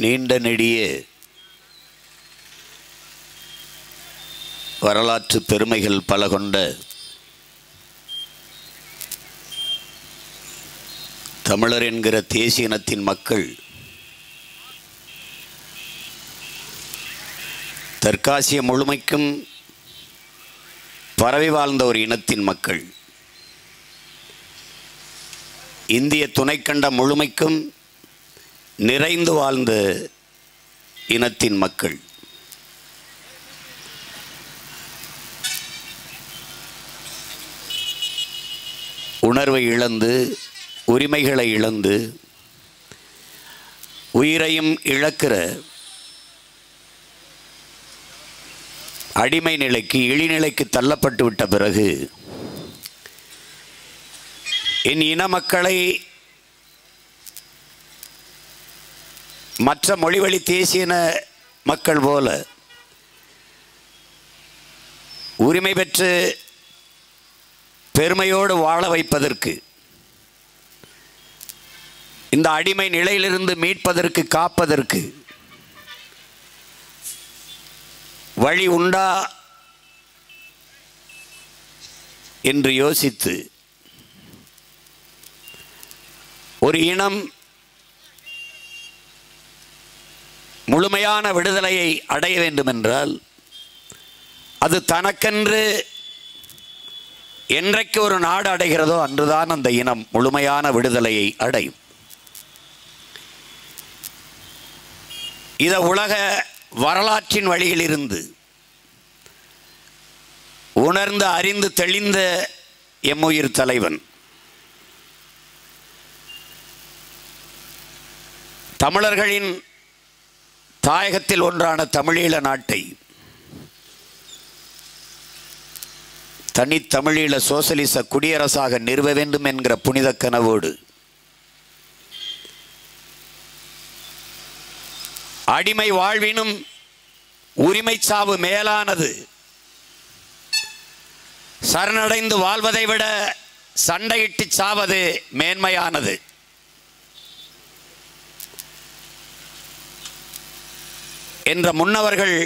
நீண்ட நெடிய வரலாற்று பெருமைகள் பல கொண்ட தமிழர் என்கிற தேசிய இனத்தின் மக்கள் தெற்காசிய முழுமைக்கும் பரவி வாழ்ந்த ஒரு இனத்தின் மக்கள், இந்திய துணைக்கண்டம் முழுமைக்கும் நிறைந்து வாழ்ந்த இனத்தின் மக்கள். உணர்வை இழந்து, உரிமைகளை இழந்து, உயிரையும் இழக்கிற அடிமை நிலைக்கு, இழிநிலைக்கு தள்ளப்பட்டு விட்ட பிறகு என் இன மக்களை மற்ற மொழிவழி தேசிய மக்கள் போல உரிமை பெற்று பெருமையோடு வாழ வைப்பதற்கு, இந்த அடிமை நிலையிலிருந்து மீட்பதற்கு, காப்பதற்கு வழி உண்டா என்று யோசித்து ஒரு இனம் முழுமையான விடுதலையை அடைய வேண்டுமென்றால் அது தனக்கென்று என்றைக்கு ஒரு நாடு அடைகிறதோ அன்றுதான் அந்த இனம் முழுமையான விடுதலையை அடையும். இதை உலக வரலாற்றின் வழியிலிருந்து உணர்ந்து அறிந்து தெளிந்த எம்முயிர் தலைவன், தமிழர்களின் தாயகத்தில் ஒன்றான தமிழீழ நாட்டை தனித்தமிழீழ சோசலிச குடியரசாக நிறுவ வேண்டும் என்கிற புனித கனவோடு அடிமை வாழ்வினும் உரிமை சாவு மேலானது, சரணடைந்து வாழ்வதை விட சண்டையிட்டு சாவது மேன்மையானது என்ற முன்னவர்கள்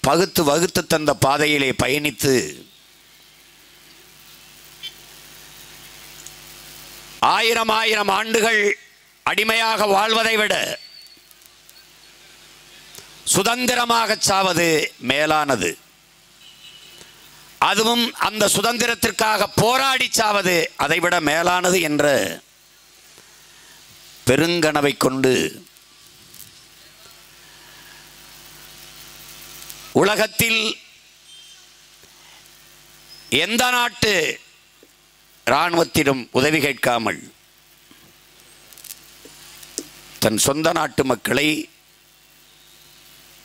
பகுத்து வகுத்து தந்த பாதையிலே பயணித்து ஆயிரம் ஆயிரம் ஆண்டுகள் அடிமையாக வாழ்வதை விட சுதந்திரமாக சாவது மேலானது, அதுவும் அந்த சுதந்திரத்திற்காக போராடி சாவது அதைவிட மேலானது என்ற பெருங்கனவை கொண்டு உலகத்தில் எந்த நாட்டு இராணுவத்திடம் உதவி கேட்காமல் தன் சொந்த நாட்டு மக்களை,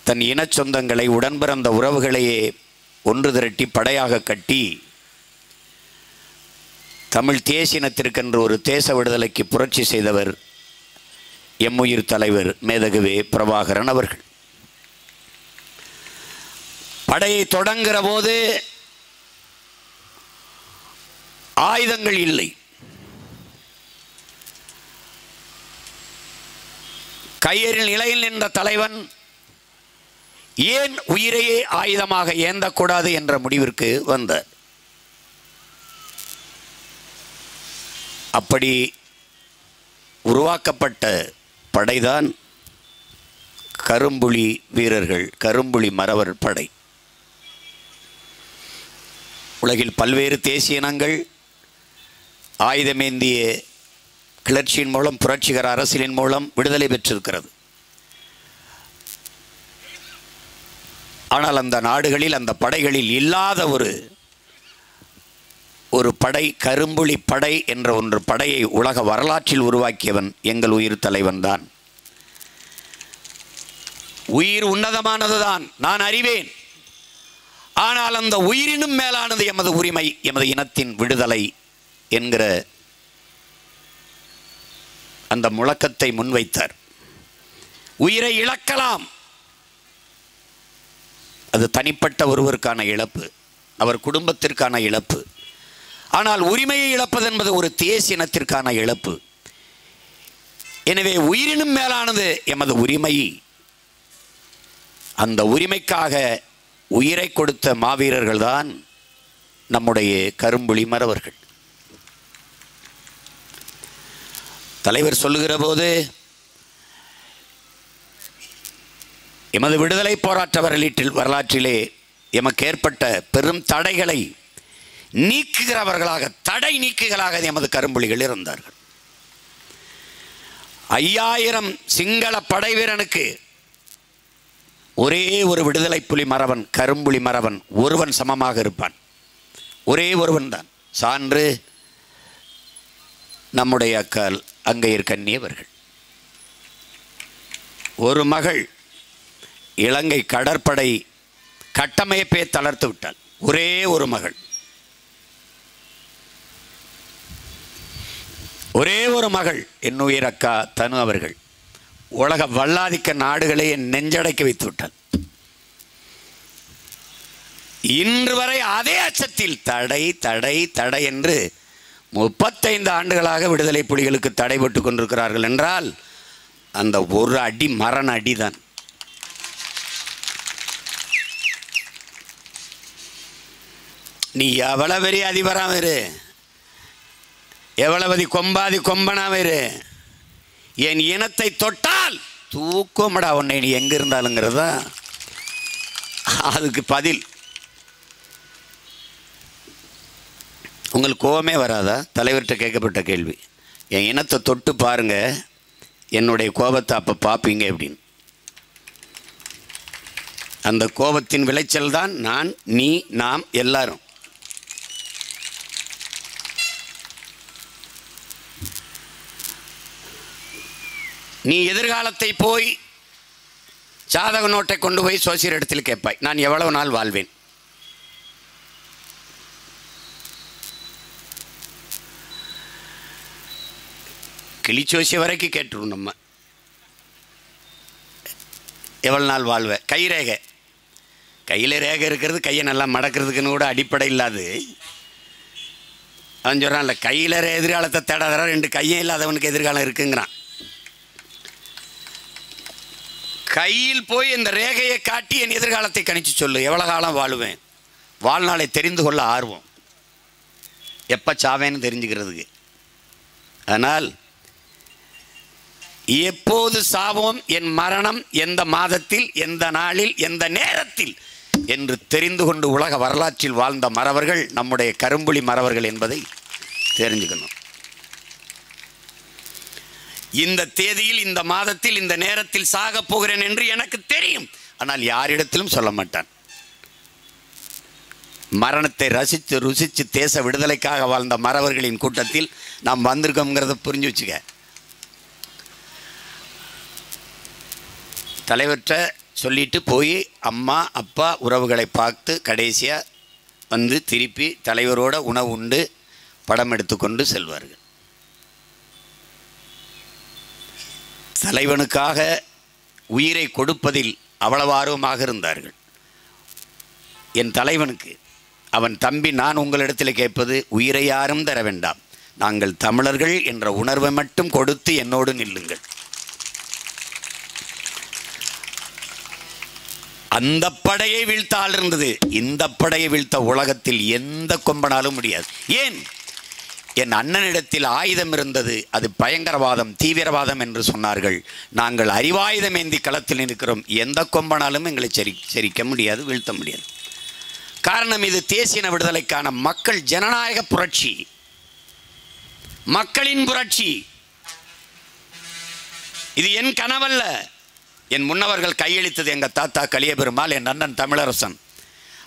தன் இன சொந்தங்களை, உடன்பிறந்த உறவுகளையே ஒன்று திரட்டி படையாக கட்டி தமிழ் தேசியத்திற்கென்று ஒரு தேச விடுதலைக்கு புரட்சி செய்தவர் எம்முயிர் தலைவர் மேதகுவே பிரபாகரன் அவர்கள். படையை தொடங்குகிற போது ஆயுதங்கள் இல்லை, கையெறில் நிலையில் நின்ற தலைவன் ஏன் உயிரையே ஆயுதமாக ஏந்தக்கூடாது என்ற முடிவிற்கு வந்தார். அப்படி உருவாக்கப்பட்ட படைதான் கரும்புலி வீரர்கள், கரும்புலி மறவர் படை. உலகில் பல்வேறு தேசிய இனங்கள் ஆயுதமேந்திய கிளர்ச்சியின் மூலம், புரட்சிகர அரசியலின் மூலம் விடுதலை பெற்றிருக்கிறது. ஆனால் அந்த நாடுகளில், அந்த படைகளில் இல்லாத ஒரு படை, கரும்புலி படை என்ற ஒன்று படையை உலக வரலாற்றில் உருவாக்கியவன் எங்கள் உயிர் தலைவன் தான். உயிர் உன்னதமானதுதான், நான் அறிவேன். ஆனால் அந்த உயிரினும் மேலானது எமது உரிமை, எமது இனத்தின் விடுதலை என்கிற அந்த முழக்கத்தை முன்வைத்தார். உயிரை இழக்கலாம், அது தனிப்பட்ட ஒருவருக்கான இழப்பு, அவர் குடும்பத்திற்கான இழப்பு. ஆனால் உரிமையை இழப்பது என்பது ஒரு தேசிய இனத்திற்கான இழப்பு. எனவே உயிரினும் மேலானது எமது உரிமை. அந்த உரிமைக்காக உயிரை கொடுத்த மாவீரர்கள் தான் நம்முடைய கரும்புலி மறவர்கள். தலைவர் சொல்லுகிற போது எமது விடுதலை போராட்ட வரலாற்றிலே எமக்கு ஏற்பட்ட பெரும் தடைகளை நீக்குகிறவர்களாக, தடை நீக்குகளாக எமது கரும்புலிகள் இருந்தார்கள். 5000 சிங்கள படை வீரனுக்கு ஒரே ஒரு விடுதலை புலி மறவன், கரும்புலி மறவன் ஒருவன் சமமாக இருப்பான். ஒரே ஒருவன் தான். சான்று நம்முடைய அக்கால் அங்கையர் கண்ணியவர்கள். ஒரு மகள் இலங்கை கடற்படை கட்டமைப்பை தளர்த்து விட்டாள். ஒரே ஒரு மகள், ஒரே ஒரு மகள், என்னுயிர் அக்கா தனு அவர்கள் உலக வல்லாதிக்க நாடுகளை நெஞ்சடைக்க வைத்து விட்டாள். இன்று வரை அதே அச்சத்தில் தடை தடை தடை என்று 35 ஆண்டுகளாக விடுதலை புலிகளுக்கு தடைபட்டு கொண்டிருக்கிறார்கள் என்றால் அந்த ஒரு அடி மரண அடிதான். நீ எவ்வளவு பெரிய அதிபராக இரு, எவ்வளவு கொம்பாதி கொம்பனாக இரு, என் இனத்தை தொட்டால் தூக்கமடா உன்னை நீ எங்க இருந்தாலுங்கிறதா அதுக்கு பதில். உங்களுக்கு கோபமே வராதா? தலைவர்கிட்ட கேட்கப்பட்ட கேள்வி. என் இனத்தை தொட்டு பாருங்க, என்னுடைய கோபத்தை அப்போ பார்ப்பீங்க அப்படின்னு. அந்த கோபத்தின் விளைச்சல் தான் நான், நீ, நாம் எல்லாரும். நீ எதிர்காலத்தை போய் ஜாதக நோட்டை கொண்டு போய் சோசியர் இடத்தில் கேட்பாய், நான் எவ்வளவு நாள் வாழ்வேன். கிளிச்சோசி வரைக்கும் கேட்டுருவோம் நம்ம, எவ்வளவு நாள் வாழ்வேன். கை ரேகை, கையில் ரேகை இருக்கிறது கையை நல்லா மடக்கிறதுக்குன்னு கூட அடிப்படை இல்லாது. அவன் சொல்கிறான், இல்லை கையில் எதிர்காலத்தை தேடாதரா, 2 கையும் இல்லாதவனுக்கு எதிர்காலம் இருக்குங்கிறான். கையில் போய் இந்த ரேகையை காட்டி என் எதிர்காலத்தை கணிச்சு சொல்லு, எவ்வளோ காலம் வாழுவேன். வாழ்நாளை தெரிந்து கொள்ள ஆர்வம், எப்போ சாவேன்னு தெரிஞ்சுக்கிறதுக்கு. ஆனால் எப்போது சாவோம், என் மரணம் எந்த மாதத்தில், எந்த நாளில், எந்த நேரத்தில் என்று தெரிந்து கொண்டு உலக வரலாற்றில் வாழ்ந்த மறவர்கள் நம்முடைய கரும்புலி மறவர்கள் என்பதை தெரிஞ்சுக்கணும். இந்த தேதியில், இந்த மாதத்தில், இந்த நேரத்தில் சாக போகிறேன் என்று எனக்கு தெரியும். ஆனால் யாரிடத்திலும் சொல்ல மாட்டான். மரணத்தை ரசித்து ருசித்து தேச விடுதலைக்காக வாழ்ந்த மறவர்களின் கூட்டத்தில் நாம் வந்திருக்கோங்கிறத புரிஞ்சு வச்சுக்க. தலைவர்கிட்ட சொல்லிட்டு போய் அம்மா அப்பா உறவுகளை பார்த்து கடைசியாக வந்து திருப்பி தலைவரோட உணவு உண்டு படம் எடுத்துக்கொண்டு செல்வார்கள். தலைவனுக்காக உயிரை கொடுப்பதில் அவ்வளவு ஆர்வமாக இருந்தார்கள். என் தலைவனுக்கு அவன் தம்பி, நான் உங்களிடத்தில் கேட்பது, உயிரை யாரும் தர வேண்டாம், நாங்கள் தமிழர்கள் என்ற உணர்வை மட்டும் கொடுத்து என்னோடு நில்லுங்கள். அந்த படையை வீழ்த்த ஆள் இருந்தது. இந்த படையை வீழ்த்த உலகத்தில் எந்த கொம்பனாலும் முடியாது. ஏன்? என் அண்ணனிடத்தில் ஆயுதம் இருந்தது, அது பயங்கரவாதம், தீவிரவாதம் என்று சொன்னார்கள். நாங்கள் அறிவாயுதம் ஏந்தி களத்தில் இருக்கிறோம், எந்த கொம்பனாலும் எங்களை செரிக்க முடியாது, வீழ்த்த முடியாது. காரணம், இது தேசிய விடுதலைக்கான மக்கள் ஜனநாயக புரட்சி, மக்களின் புரட்சி. இது என் கனவல்ல. என் முன்னவர்கள் கையளித்தது எங்கள் தாத்தா கலியபெருமாள், என் அண்ணன் தமிழரசன்.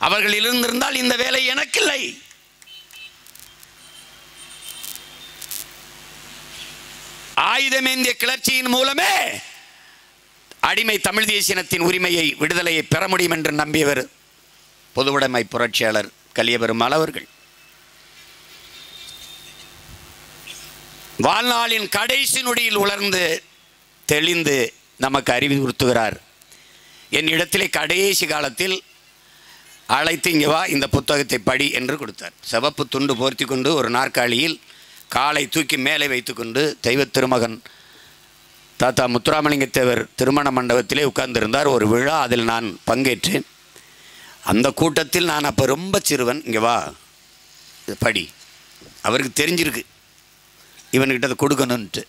அவர்கள் இருந்திருந்தால் இந்த வேலை எனக்கில்லை. ஆயுதமேந்திய கிளர்ச்சியின் மூலமே அடிமை தமிழ் தேசியத்தின் உரிமையை, விடுதலையை பெற முடியும் என்று நம்பியவர் பொதுவுடைமை புரட்சியாளர் கலியபெருமாள் அவர்கள். வாழ்நாளின் கடைசி நொடியில் உலர்ந்து தெளிந்து நமக்கு அறிவுறுத்துகிறார். என் இடத்திலே கடைசி காலத்தில் அழைத்து, இங்கே வா, இந்த புத்தகத்தை படி என்று கொடுத்தார். சிவப்பு துண்டு போர்த்தி கொண்டு ஒரு நாற்காலியில் காலை தூக்கி மேலே வைத்துக்கொண்டு தெய்வ திருமகன் தாத்தா முத்துராமலிங்க தேவர் திருமண மண்டபத்திலே உட்கார்ந்திருந்தார். ஒரு விழா, அதில் நான் பங்கேற்றேன். அந்த கூட்டத்தில் நான் அப்போ ரொம்ப சிறுவன். இங்கே வா, படி. அவருக்கு தெரிஞ்சிருக்கு இவன்கிட்ட அதை கொடுக்கணுன்ட்டு.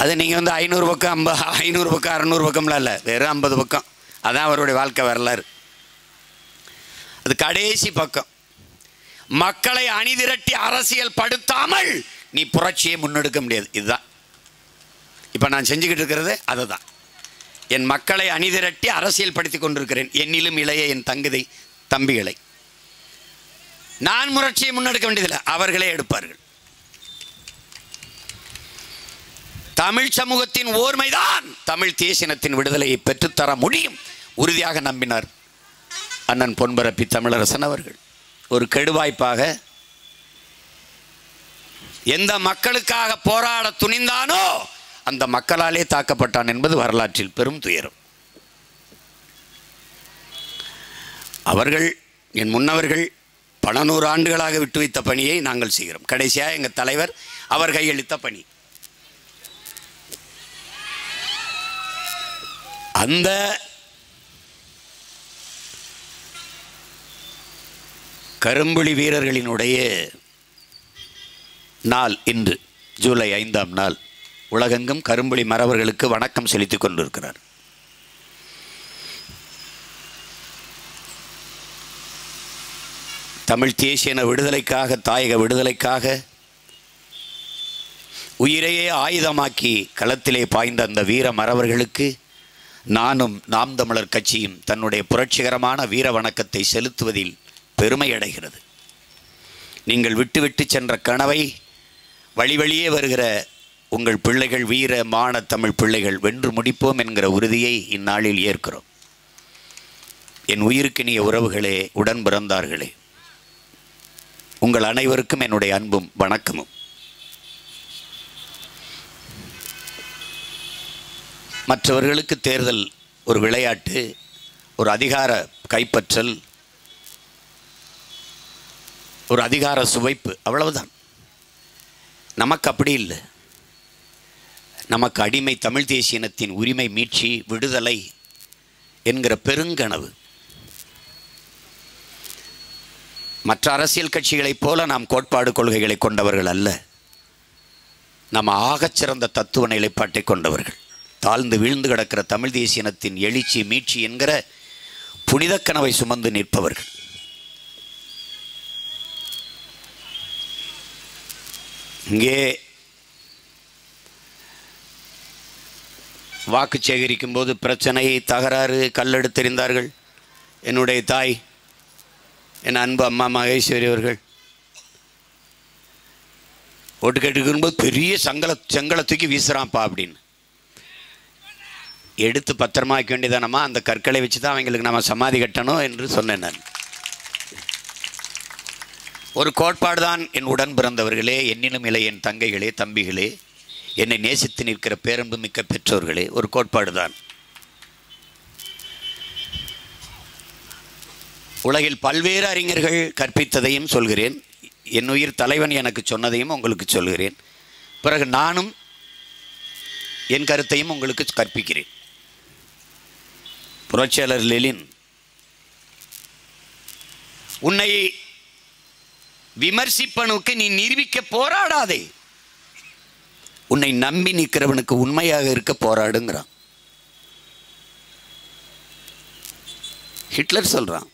அது நீங்கள் வந்து 500 பக்கம் 500 பக்கம் 600 பக்கம்லாம் இல்லை, வெறும் 50 பக்கம். அதான் அவருடைய வாழ்க்கை வரலாறு. அது கடைசி பக்கம். மக்களை அணிதிரட்டி அரசியல் படுத்தாமல் நீ புரட்சியை முன்னெடுக்க முடியாது. இதுதான் இப்போ நான் செஞ்சுக்கிட்டு இருக்கிறது. அதுதான், என் மக்களை அணிதிரட்டி அரசியல் படுத்தி கொண்டிருக்கிறேன். என்னிலும் இளைய என் தம்பிகளை நான் புரட்சியை முன்னெடுக்க வேண்டியதில்லை, அவர்களே எடுப்பார்கள். தமிழ் சமூகத்தின் ஓர்மைதான் தமிழ் தேசினத்தின் விடுதலையை பெற்றுத்தர முடியும் உறுதியாக நம்பினார் அண்ணன் பொன்பரப்பி தமிழரசன் அவர்கள். ஒரு கெடுவாய்ப்பாக எந்த மக்களுக்காக போராட துணிந்தானோ அந்த மக்களாலே தாக்கப்பட்டான் என்பது வரலாற்றில் பெரும் துயரம். அவர்கள், என் முன்னவர்கள் பல 100 ஆண்டுகளாக விட்டு வைத்த பணியை நாங்கள் செய்கிறோம். கடைசியாக எங்கள் தலைவர் அவர் கையளித்த பணி. அந்த கரும்புலி வீரர்களினுடைய நாள் இன்று ஜூலை 5ஆம் நாள். உலகெங்கும் கரும்புலி மறவர்களுக்கு வணக்கம் செலுத்திக் கொண்டிருக்கிறார். தமிழ் தேசிய விடுதலைக்காக, தாயக விடுதலைக்காக உயிரையே ஆயுதமாக்கி களத்திலே பாய்ந்த அந்த வீர மறவர்களுக்கு நானும் நாம் தமிழர் கட்சியும் தன்னுடைய புரட்சிகரமான வீர வணக்கத்தை செலுத்துவதில் பெருமை அடைகிறது. நீங்கள் விட்டு சென்ற கனவை வழி வழியே வருகிற உங்கள் பிள்ளைகள், வீர மான தமிழ் பிள்ளைகள் வென்று முடிப்போம் என்கிற உறுதியை இந்நாளில் ஏற்கிறோம். என் உயிருக்கினிய உறவுகளே, உடன் பிறந்தார்களே, உங்கள் அனைவருக்கும் என்னுடைய அன்பும் வணக்கமும். மற்றவர்களுக்கு தேர்தல் ஒரு விளையாட்டு, ஒரு அதிகார கைப்பற்றல், ஒரு அதிகார சுவைப்பு, அவ்வளவுதான். நமக்கு அப்படி இல்லை. நமக்கு அடிமை தமிழ் தேசியனத்தின் உரிமை மீட்சி, விடுதலை என்கிற பெருங்கனவு. மற்ற அரசியல் கட்சிகளைப் போல நாம் கோட்பாடு கொள்கைகளை கொண்டவர்கள் அல்ல. நாம் ஆகச்சிறந்த தத்துவ நிலைப்பாட்டை கொண்டவர்கள். தாழ்ந்து வீழ்ந்து கிடக்கிற தமிழ் தேசியனத்தின் எழுச்சி, மீட்சி என்கிற புனித கனவை சுமந்து நிற்பவர்கள். இங்கே வாக்கு சேகரிக்கும் போது பிரச்சனை, தகராறு, கல்லெடுத்தெறிந்தார்கள். என்னுடைய தாய், என் அன்பு அம்மா மகேஸ்வரி அவர்கள் ஓட்டு கேட்டுக்கும்போது பெரிய செங்கலை தூக்கி வீசுறான்ப்பா அப்படின்னு எடுத்து பத்திரமா வைக்க வேண்டியதானம்மா, அந்த கற்களை வச்சு தான் அவங்களுக்கு நம்ம சமாதி கட்டணும் என்று சொன்னேன் நான். ஒரு கோட்பாடு தான் என் உடன் பிறந்தவர்களே, என்னிலும் இளைய என் தங்கைகளே, தம்பிகளே, என்னை நேசித்து நிற்கிற பேரன்பு மிக்க பெற்றோர்களே, ஒரு கோட்பாடு தான். உலகில் பல்வேறு அறிஞர்கள் கற்பித்ததையும் சொல்கிறேன், என் உயிர் தலைவன் எனக்கு சொன்னதையும் உங்களுக்கு சொல்கிறேன். பிறகு நானும் என் கருத்தையும் உங்களுக்கு கற்பிக்கிறேன். புரட்சியாளர் லெனின், உன்னை விமர்சிப்பனுக்கு நீ நிரூபிக்க போராடாதே, உன்னை நம்பி நிற்கிறவனுக்கு உண்மையாக இருக்க போராடுங்கிறான். ஹிட்லர் சொல்றான்.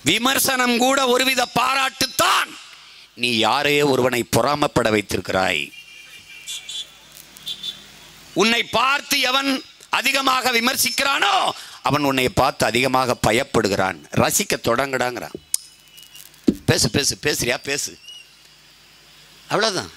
விமர்சனம் கூட ஒருவித பாராட்டுத்தான். நீ யாரையே ஒருவனை பொறாமப்பட வைத்திருக்கிறாய். உன்னை பார்த்து எவன் அதிகமாக விமர்சிக்கிறானோ அவன் உன்னை பார்த்து அதிகமாக பயப்படுகிறான். ரசிக்க தொடங்கடாங்கிறான். பேசு பேசு, பேசுறியா பேசு, அவ்வளவுதான்.